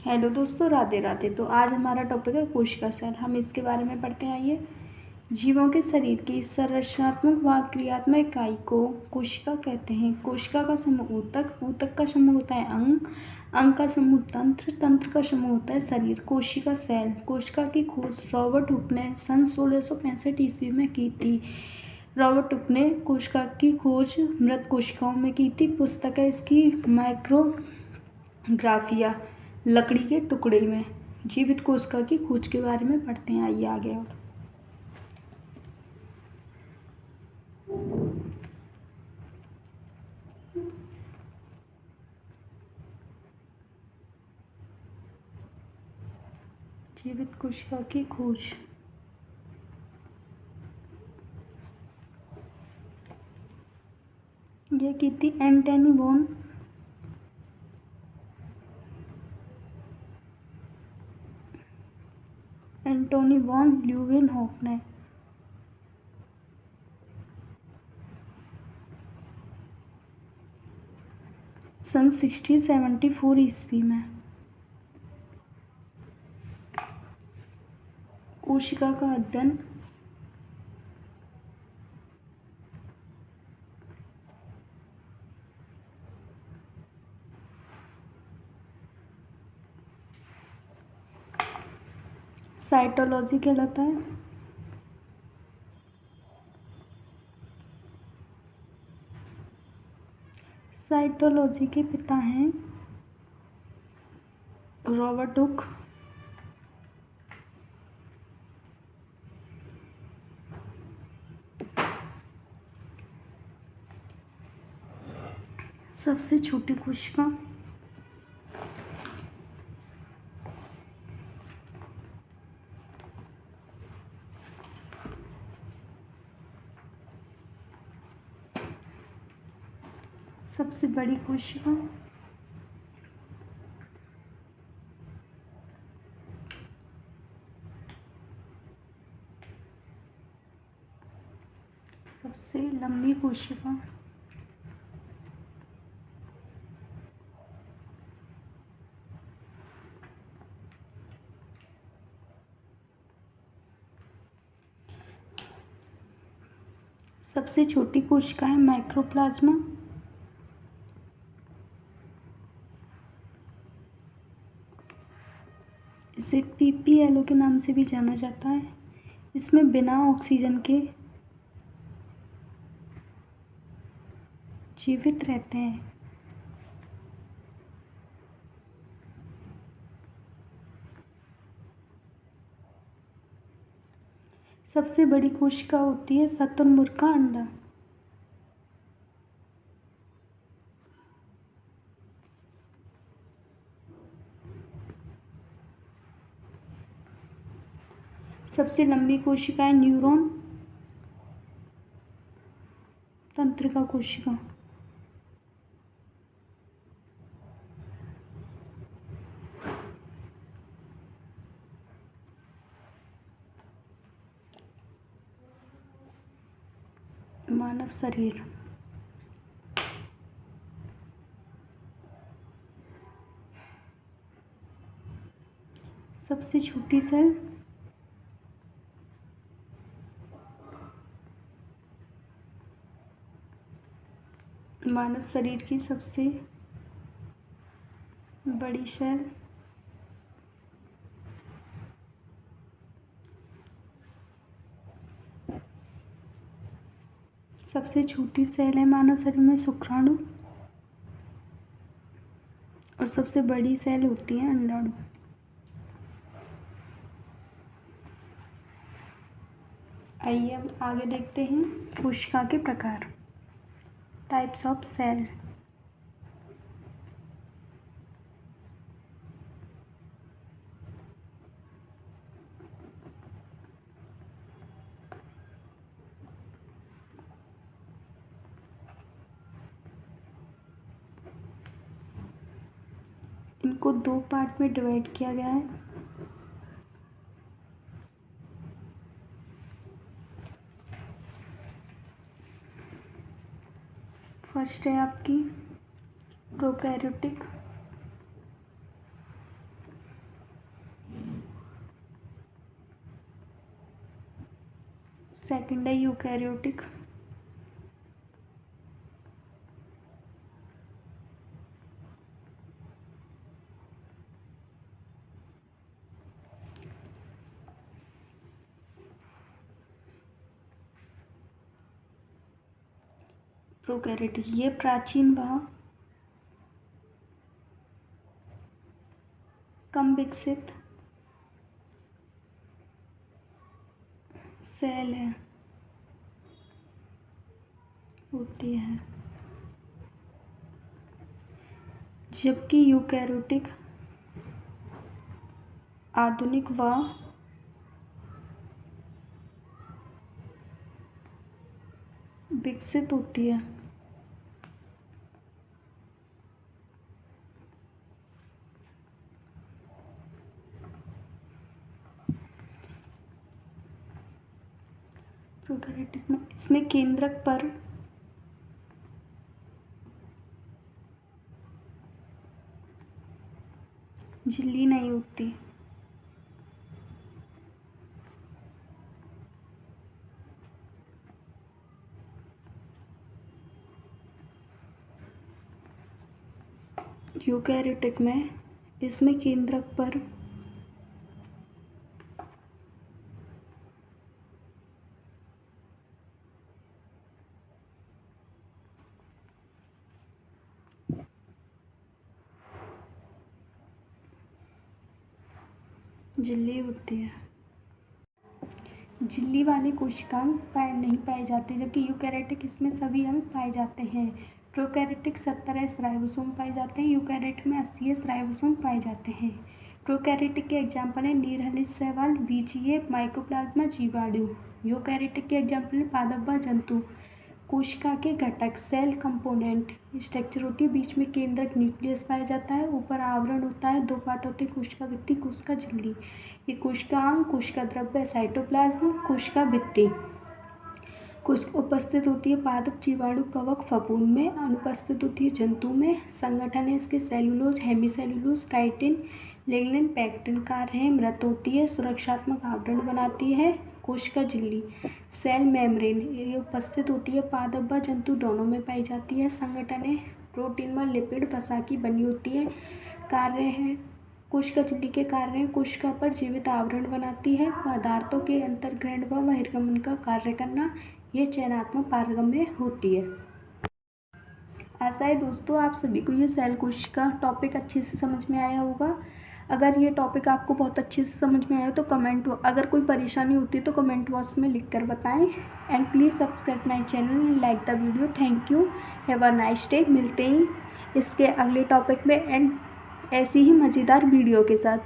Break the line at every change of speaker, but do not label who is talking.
Hello दोस्तों, राधे राधे। तो आज हमारा टॉपिक है कोशिका सेल। हम इसके बारे में पढ़ते हैं। आइए। जीवों के शरीर की संरचनात्मक व क्रियात्मक इकाई को कोशिका कहते हैं। कोशिका का समूह ऊतक, ऊतक का समूह होता है अंग, अंग का समूह तंत्र, तंत्र का समूह होता है शरीर। कोशिका सेल। कोशिका की खोज रॉबर्ट हुक ने सन 1665 ईस्वी में की थी। रॉबर्ट हुक ने कोशिका की खोज मृत कोशिकाओं में की थी। पुस्तक है इसकी माइक्रोग्राफिया, लकड़ी के टुकड़े में। जीवित कोशिका की खोज के बारे में पढ़ते हैं। आइए आगे और जीवित कोशिका की खोज। ये की थी एंटनी वॉन ल्यूवेनहॉफ ने। सन 1674 ईस्वी में। कोशिका का अध्ययन साइटोलॉजी कहलाता है। साइटोलॉजी के पिता हैं रॉबर्ट हुक। सबसे छोटी कोशिका। सबसे बड़ी कोशिका। सबसे लंबी कोशिका। सबसे छोटी कोशिका है माइक्रोप्लाज्मा। इसे पीपीएलओ के नाम से भी जाना जाता है। इसमें बिना ऑक्सीजन के जीवित रहते हैं। सबसे बड़ी कोशिका होती है शुतुरमुर्ग का अंडा। सबसे लंबी कोशिका है न्यूरॉन, तंत्रिका कोशिका। मानव शरीर। सबसे छोटी सेल। मानव शरीर की सबसे बड़ी सेल। सबसे छोटी सेल है मानव शरीर में शुक्राणु। और सबसे बड़ी सेल होती है अंडाणु। आइए अब आगे देखते हैं कोशिका के प्रकार। Types of cell. इनको दो पार्ट में डिवाइड किया गया है। फर्स्ट है आपकी प्रोकैरियोटिक, सेकंड है यूकैरियोटिक। प्रोकैरियोटिक ये प्राचीन व कम विकसित सेल है होती है, जबकि यूकैरियोटिक आधुनिक व विकसित होती है। प्रोकैरियोटिक में इसमें केंद्रक पर झिल्ली नहीं होती। यूकैरियोटिक में इसमें केंद्रक पर झिल्ली होती है। झिल्ली वाले कोशिकाएं नहीं पाए जाते, जबकि यूकैरियोटिक इसमें सभी अंग पाए जाते हैं। प्रोकैरियोटिक 70 राइबोसोम पाए जाते हैं, यूकैरियोटिक में 80 राइबोसोम पाए जाते हैं। प्रोकैरियोटिक के एग्जाम्पल हैं नीरहरित शैवाल, बीजीय, माइकोप्लाज्मा, जीवाणु। यूकैरियोटिक के एग्जाम्पल हैं पादप व जंतु। कोशिका के घटक सेल कंपोनेंट स्ट्रक्चर होती है, बीच में केंद्रक न्यूक्लियस पाया जाता है, ऊपर आवरण होता है, दो पार्ट होते हैं, कोशिका भित्ति, कोशिका झिल्ली। ये कोशिकांग, कोशिका द्रव्य, साइटोप्लाज्म, कोशिका भित्ति। कोशिका उपस्थित होती है पादप, जीवाणु, कवक, फफूंद में, अनुपस्थित होती है जंतु में। संगठन है इसके cellulose, hemicellulose, chitin, lignin, pectin. कार्य है मृत होती है, सुरक्षात्मक आवरण बनाती है। कोशिका झिल्ली सेल मेम्ब्रेन, ये उपस्थित होती है पादप व जंतु दोनों में पाई जाती है। संगठन है प्रोटीन व लिपिड वसा की बनी होती है। कार्य है कोशिका झिल्ली के कार्य हैं कोशिका पर जीवित आवरण बनाती है, पदार्थों के अंतर्ग्रहण व बहिर्गमन का कार्य करना, ये चयनात्मक पारगम्य होती है। आशा है दोस्तों आप सभी को ये सेल कोशिका टॉपिक अच्छे से समझ में आया होगा। अगर ये टॉपिक आपको बहुत अच्छे से समझ में आया तो अगर कोई परेशानी होती है तो कमेंट बॉक्स में लिख कर बताएं। And please subscribe my channel and like the video. Thank you, have a nice day. मिलते हैं इसके अगले टॉपिक में एंड ऐसी ही मज़ेदार वीडियो के साथ।